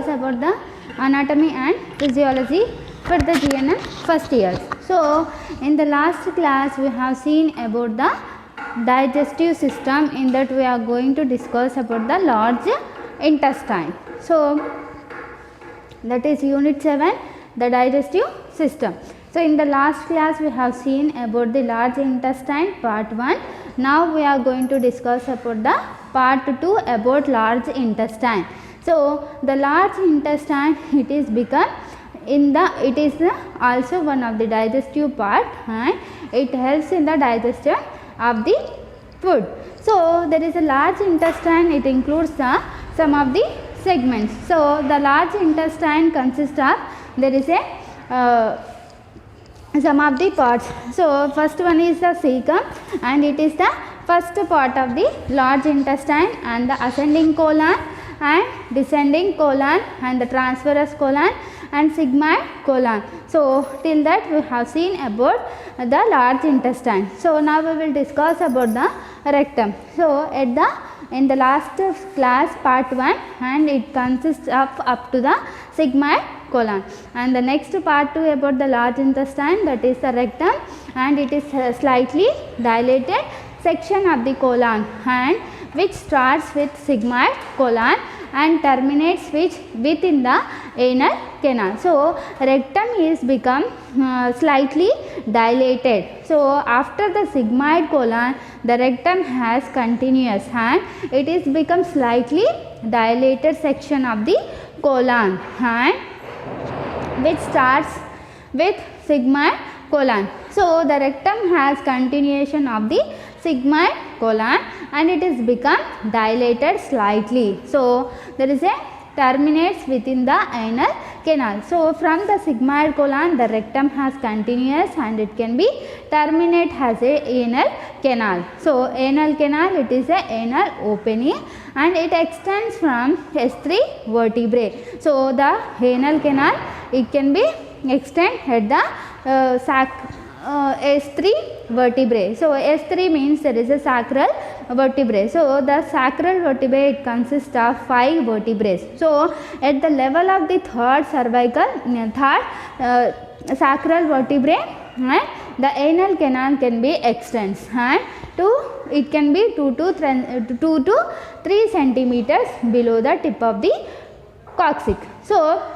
discuss about the anatomy and physiology for the GNM first years. So, in the last class we have seen about the digestive system. In that we are going to discuss about the large intestine. So, that is unit 7, the digestive system. So, in the last class we have seen about the large intestine part 1. Now, we are going to discuss about the part 2 about large intestine. So, the large intestine it is also one of the digestive part and it helps in the digestion of the food. So, there is a large intestine, it includes some of the segments. So, the large intestine consists of, there is a some of the parts. So, first one is the cecum and it is the first part of the large intestine, and the ascending colon and descending colon and the transverse colon and sigmoid colon. So, till that we have seen about the large intestine. So, now we will discuss about the rectum. So, in the last class part 1 and it consists of up to the sigmoid colon, and the next part 2 about the large intestine, that is the rectum, and it is slightly dilated section of the colon and which starts with sigmoid colon and terminates within the anal canal. So, rectum is become slightly dilated. So, after the sigmoid colon the rectum has continuous and it is become slightly dilated section of the colon and which starts with sigmoid colon. So, the rectum has continuation of the sigmoid colon and it is become dilated slightly. So, there is a terminates within the anal canal. So, from the sigmoid colon the rectum has continuous and it can be terminate as a anal canal. So, anal canal it is a anal opening and it extends from S3 vertebrae. So, the anal canal it can be extend at the S3 vertebrae. So, S3 means there is a sacral vertebrae. So, the sacral vertebrae it consists of 5 vertebrae. So, at the level of the third sacral vertebrae and the anal canal can be extends and it can be 2 to 3 centimeters below the tip of the coccyx. So,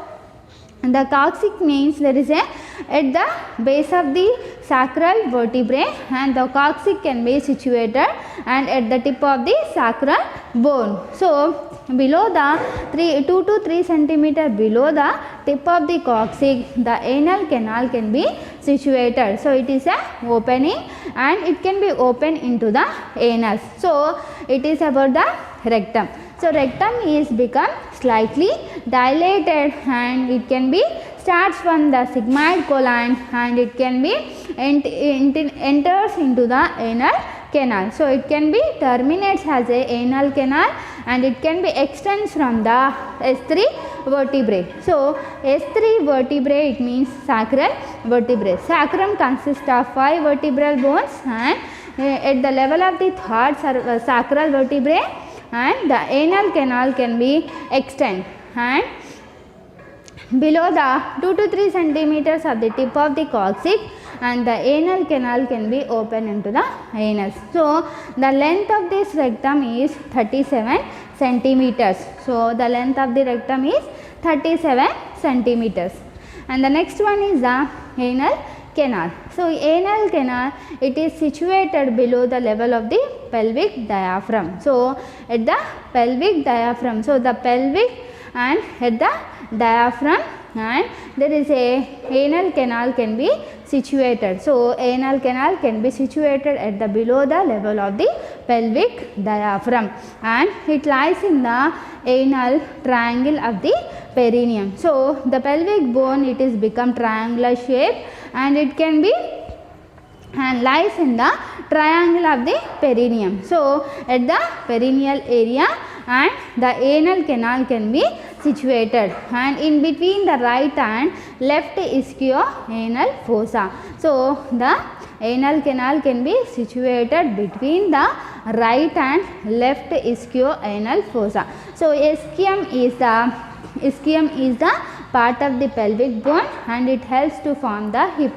the coccyx means there is a at the base of the sacral vertebrae and the coccyx can be situated and at the tip of the sacral bone. So, below the 2 to 3 centimeter below the tip of the coccyx the anal canal can be situated. So, it is a opening and it can be open into the anus. So, it is about the rectum. So, rectum is become slightly dilated and it can be starts from the sigmoid colon and it can be enters into the anal canal. So, it can be terminates as a anal canal and it can be extends from the S3 vertebrae. So, S3 vertebrae it means sacral vertebrae. Sacrum consists of 5 vertebral bones and at the level of the third sacral vertebrae and the anal canal can be extend and below the 2 to 3 centimeters of the tip of the coccyx and the anal canal can be open into the anus. So, the length of this rectum is 37 centimeters. So, the length of the rectum is 37 centimeters and the next one is the anal canal. So, anal canal it is situated below the level of the pelvic diaphragm. So, at the pelvic diaphragm, so the pelvic and at the diaphragm and there is a anal canal can be situated. So, anal canal can be situated at the below the level of the pelvic diaphragm and it lies in the anal triangle of the perineum. So, the pelvic bone it is become triangular shape and it can be and lies in the triangle of the perineum. So, at the perineal area and the anal canal can be situated and in between the right and left ischio-anal fossa. So, the anal canal can be situated between the right and left ischio-anal fossa. So, ischium is the ischium is the part of the pelvic bone and it helps to form the hip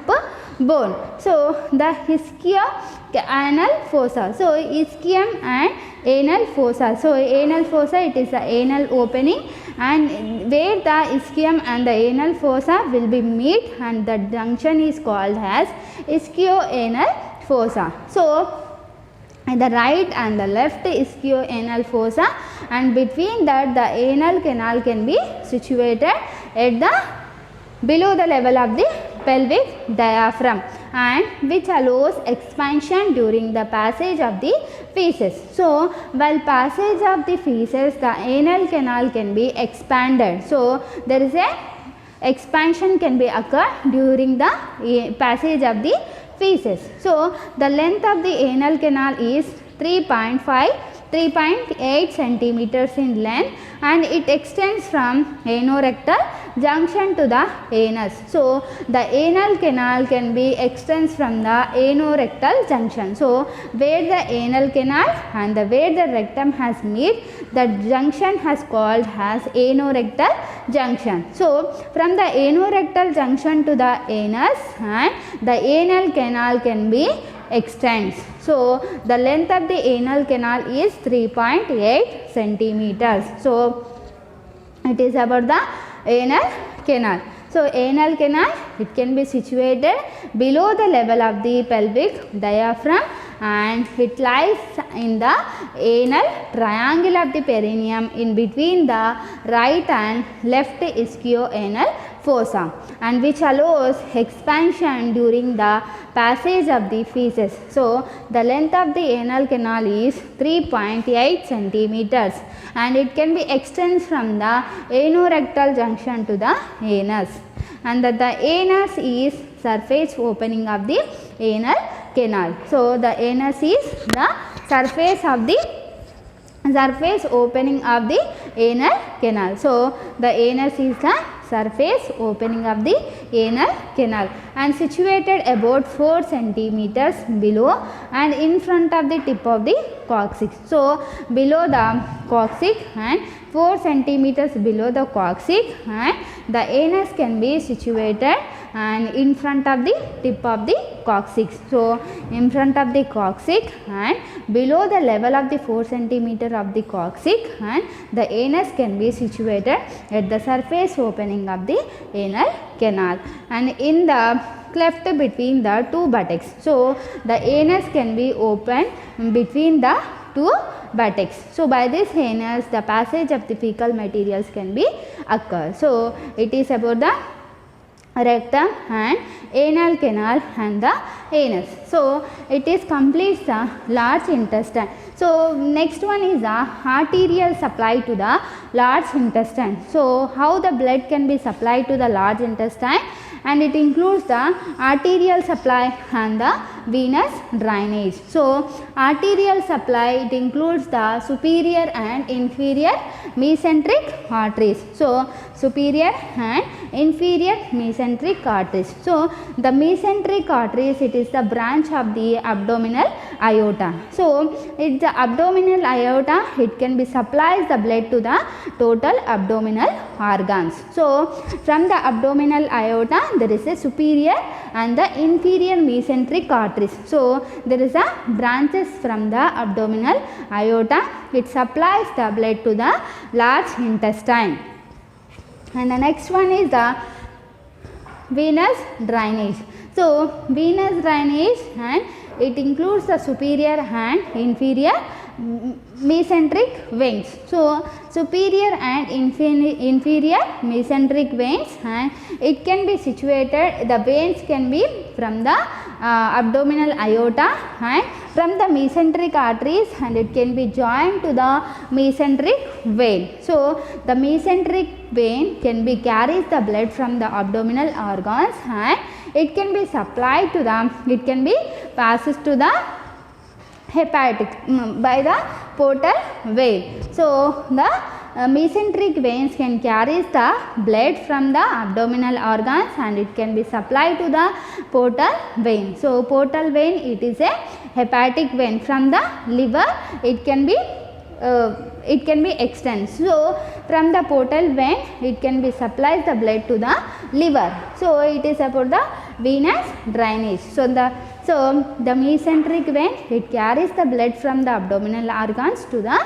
bone. So the ischio-anal fossa. So ischium and anal fossa. So anal fossa, it is the anal opening, and where the ischium and the anal fossa will be meet, and the junction is called as ischio-anal fossa. So the right and the left ischio-anal fossa, and between that the anal canal can be situated at the below the level of the pelvic diaphragm, and which allows expansion during the passage of the feces. So while passage of the feces, the anal canal can be expanded. So there is a expansion can be occur during the passage of the feces. So the length of the anal canal is 3.8 centimeters in length, and it extends from anorectal junction to the anus. So the anal canal can be extends from the anorectal junction. So where the anal canal and where the rectum has meet, the junction has called as anorectal junction. So from the anorectal junction to the anus, and the anal canal can be extends. So the length of the anal canal is 3.8 centimeters. So it is about the anal canal. So anal canal, it can be situated below the level of the pelvic diaphragm, and it lies in the anal triangle of the perineum in between the right and left ischio-anal fossa, and which allows expansion during the passage of the feces. So the length of the anal canal is 3.8 centimeters, and it can be extends from the anorectal junction to the anus, and that the anus is surface opening of the anal canal. So the anus is the surface opening of the anal canal. So the anus is the surface opening of the anal canal, and situated about 4 centimeters below and in front of the tip of the coccyx. So below the coccyx and 4 centimeters below the coccyx, and the anus can be situated and in front of the tip of the coccyx. So in front of the coccyx and below the level of the 4 centimeter of the coccyx, and the anus can be situated at the surface opening of the anal canal, and in the cleft between the two buttocks. So the anus can be opened between the two buttocks. So by this anus, the passage of the fecal materials can be occur. So it is about the rectum and anal canal and the anus. So it is completes the large intestine. So next one is the arterial supply to the large intestine. So how the blood can be supplied to the large intestine, and it includes the arterial supply and the venous drainage. So arterial supply, it includes the superior and inferior mesenteric arteries. So superior and inferior mesenteric arteries. So the mesenteric arteries, it is the branch of the abdominal aorta. So it's the abdominal aorta, it can be supplies the blood to the total abdominal organs. So from the abdominal aorta, there is a superior and the inferior mesenteric arteries. So there is a branches from the abdominal aorta, it supplies the blood to the large intestine. And the next one is the venous drainage. So venous drainage, and it includes the superior and inferior mesenteric veins. So superior and inferior mesenteric veins, and it can be situated, the veins can be from the abdominal aorta and from the mesenteric arteries, and it can be joined to the mesenteric vein. So the mesenteric vein can be carries the blood from the abdominal organs, and it can be supplied to the, it can be passes to the hepatic by the portal vein. So the mesenteric veins can carry the blood from the abdominal organs, and it can be supplied to the portal vein. So portal vein, it is a hepatic vein. From the liver, it can be it can be extended. So from the portal vein it can be supplies the blood to the liver. So it is about the venous drainage. So the mesenteric vein, it carries the blood from the abdominal organs to the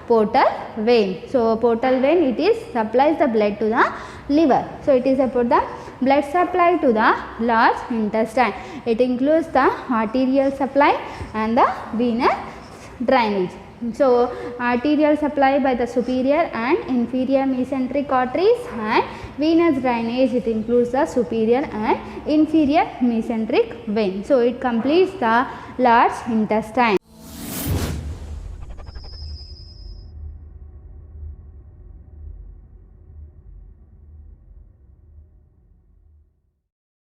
portal vein. So portal vein, it is supplies the blood to the liver. So it is about the blood supply to the large intestine. It includes the arterial supply and the venous drainage. So arterial supply by the superior and inferior mesenteric arteries, and venous drainage, it includes the superior and inferior mesenteric vein. So it completes the large intestine.